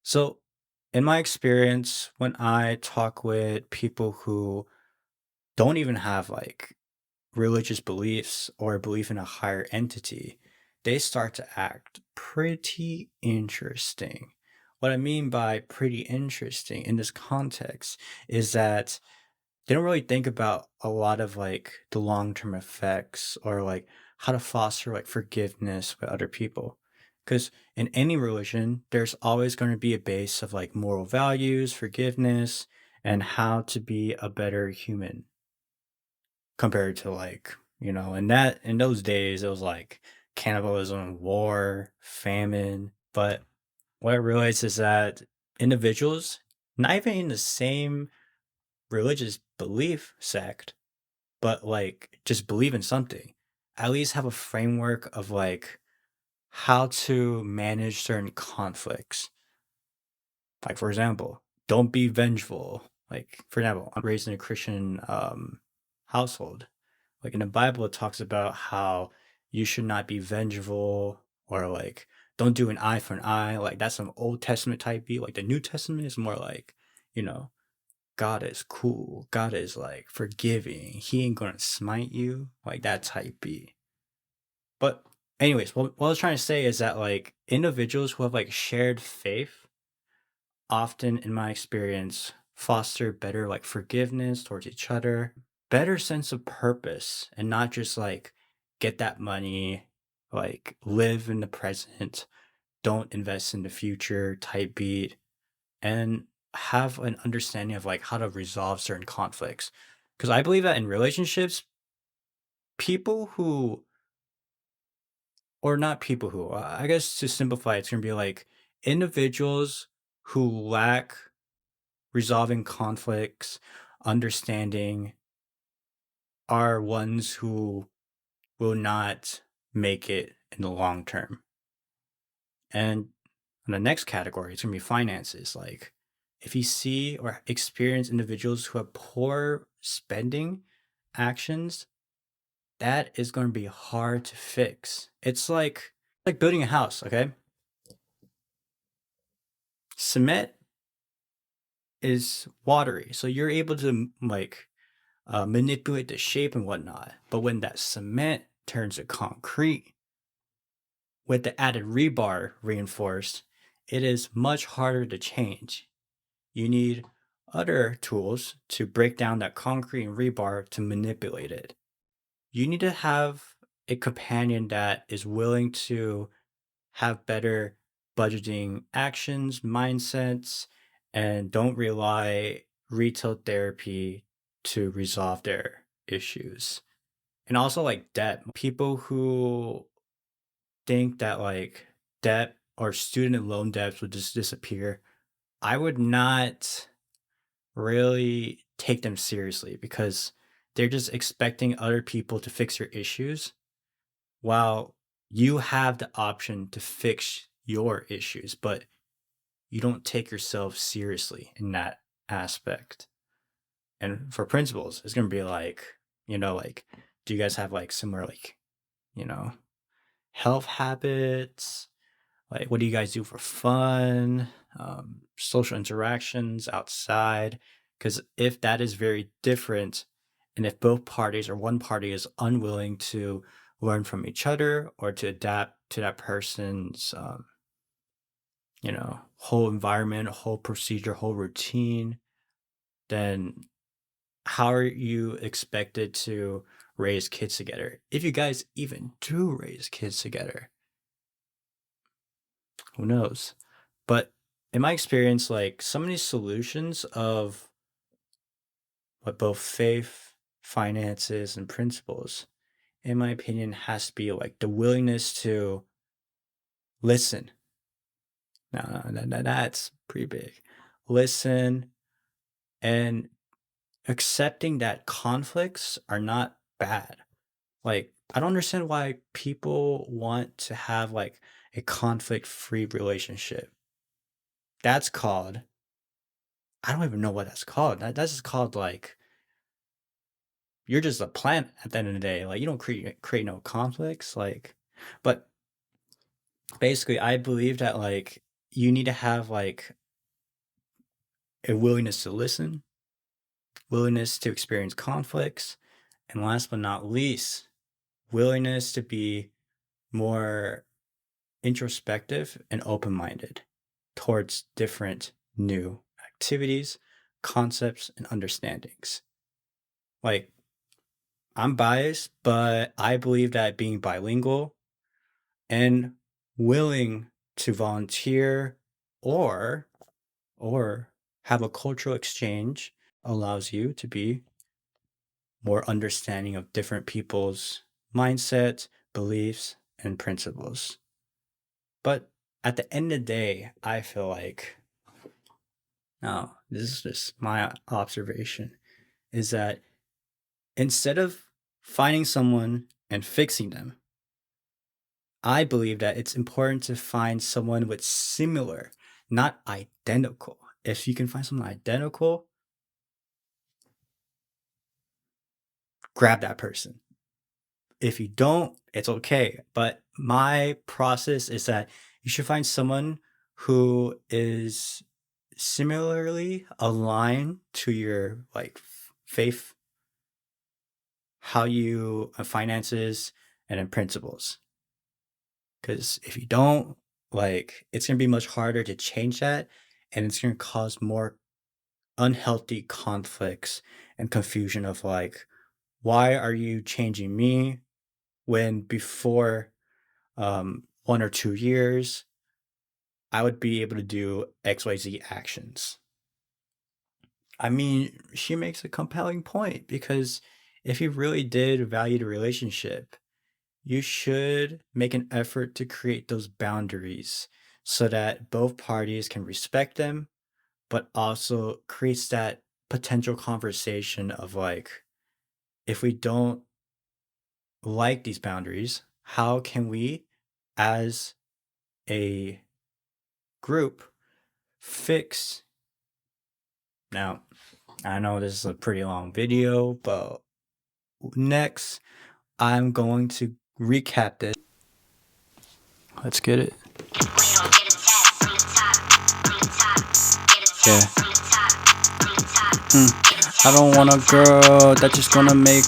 So, in my experience, when I talk with people who don't even have like religious beliefs or belief in a higher entity, they start to act pretty interesting. What I mean by pretty interesting in this context is that they don't really think about a lot of like the long-term effects or like how to foster like forgiveness with other people. Because in any religion, there's always going to be a base of like moral values, forgiveness, and how to be a better human compared to like, in those days, it was like cannibalism, war, famine. But what I realized is that individuals, not even in the same religious belief sect, but like just believe in something. At least have a framework of like how to manage certain conflicts. Like for example, don't be vengeful. Like for example, I'm raised in a Christian household. Like in the Bible, it talks about how you should not be vengeful or like don't do an eye for an eye. Like that's some Old Testament type beat. Like the New Testament is more like, you know, God is cool. God is like forgiving. He ain't gonna smite you. Like that type beat. But anyways, what I was trying to say is that like individuals who have like shared faith often in my experience foster better like forgiveness towards each other, better sense of purpose and not just like get that money, like live in the present, don't invest in the future type beat and have an understanding of like how to resolve certain conflicts. Because I believe that in relationships, people who or not people who, I guess to simplify, it's gonna be like individuals who lack resolving conflicts, understanding, are ones who will not make it in the long term. And in the next category, it's gonna be finances. Like if you see or experience individuals who have poor spending actions, that is going to be hard to fix. It's like building a house, okay? Cement is watery, so you're able to like manipulate the shape and whatnot. But when that cement turns to concrete with the added rebar reinforced, it is much harder to change. You need other tools to break down that concrete and rebar to manipulate it. You need to have a companion that is willing to have better budgeting actions, mindsets, and don't rely retail therapy to resolve their issues. And also like debt. People who think that like debt or student loan debts would just disappear, I would not really take them seriously because they're just expecting other people to fix your issues while you have the option to fix your issues, but you don't take yourself seriously in that aspect. And for principals, it's gonna be like, like, do you guys have like similar like, you know, health habits? Like, what do you guys do for fun? Social interactions outside? Because if that is very different, and if both parties or one party is unwilling to learn from each other or to adapt to that person's, whole environment, whole procedure, whole routine, then how are you expected to raise kids together? If you guys even do raise kids together, who knows? But in my experience, like some of these solutions of what both faith, finances, and principles, in my opinion, has to be like the willingness to listen. Now, that's pretty big. Listen and accepting that conflicts are not bad. Like, I don't understand why people want to have like a conflict free relationship. That's called, I don't even know what that's called. That's just called like, you're just a plant at the end of the day. Like, you don't create no conflicts. Like, but basically, I believe that like you need to have like a willingness to listen, willingness to experience conflicts, and last but not least, willingness to be more introspective and open minded towards different new activities, concepts, and understandings. Like, I'm biased, but I believe that being bilingual and willing to volunteer or or have a cultural exchange allows you to be more understanding of different people's mindsets, beliefs, and principles. But at the end of the day, I feel like, now this is just my observation, is that instead of finding someone and fixing them, I believe that it's important to find someone with similar, not identical. If you can find someone identical, grab that person. If you don't, it's okay. But my process is that you should find someone who is similarly aligned to your like faith, how you finances, and then principles. Because if you don't, like, it's gonna be much harder to change that, and it's gonna cause more unhealthy conflicts and confusion of like, why are you changing me when before 1 or 2 years I would be able to do XYZ actions. I mean, she makes a compelling point because if you really did value the relationship, you should make an effort to create those boundaries so that both parties can respect them, but also creates that potential conversation of like, if we don't like these boundaries, how can we, as a group, fix? Now, I know this is a pretty long video, but next I'm going to recap this. Let's get it. Yeah. I don't want a girl that's just gonna make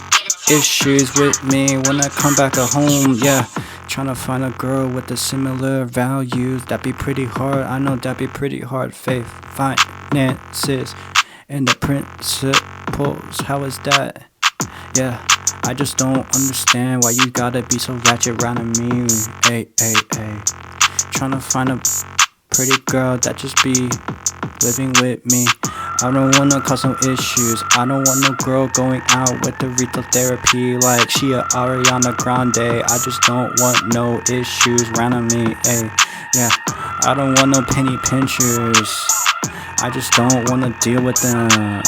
issues with me when I come back at home. Yeah. Trying to find a girl with the similar values, that'd be pretty hard. I know that'd be pretty hard. Faith, finances, and the principles. How is that? Yeah, I just don't understand why you gotta be so ratchet around me. Hey, hey, hey. Trying to find a pretty girl that just be living with me. I don't wanna cause no issues. I don't want no girl going out with the retail therapy like she a Ariana Grande. I just don't want no issues around me. Ay, yeah, I don't want no penny pinchers. I just don't wanna deal with them.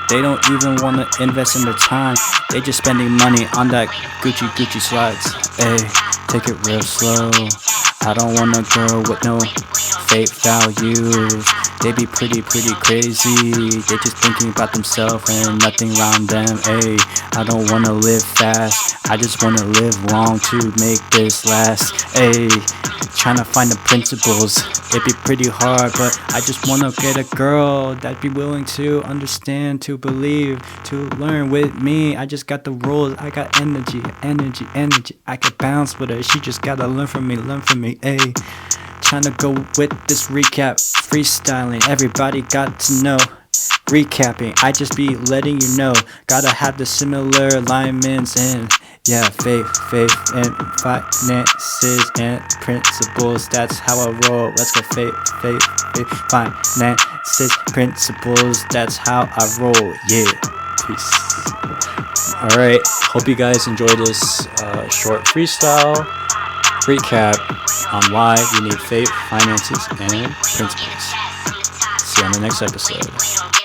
They don't even wanna invest in the time. They just spending money on that Gucci slides. Ay, take it real slow. I don't want a girl with no fake values. They be pretty crazy. They just thinking about themselves and nothing around them. Ayy, I don't wanna live fast. I just wanna live long to make this last. Ayy, trying to find the principles. It'd be pretty hard, but I just wanna get a girl that'd be willing to understand, to believe, to learn with me. I just got the rules. I got energy. I can bounce with her. She just gotta learn from me. Ayy. Trying to go with this recap, freestyling, everybody got to know. Recapping, I just be letting you know. Gotta have the similar alignments and yeah, faith and finances and principles. That's how I roll. Let's go faith, finances, principles. That's how I roll. Yeah, peace. Alright, hope you guys enjoyed this short freestyle recap on why you need faith, finances, and principles. See you on the next episode.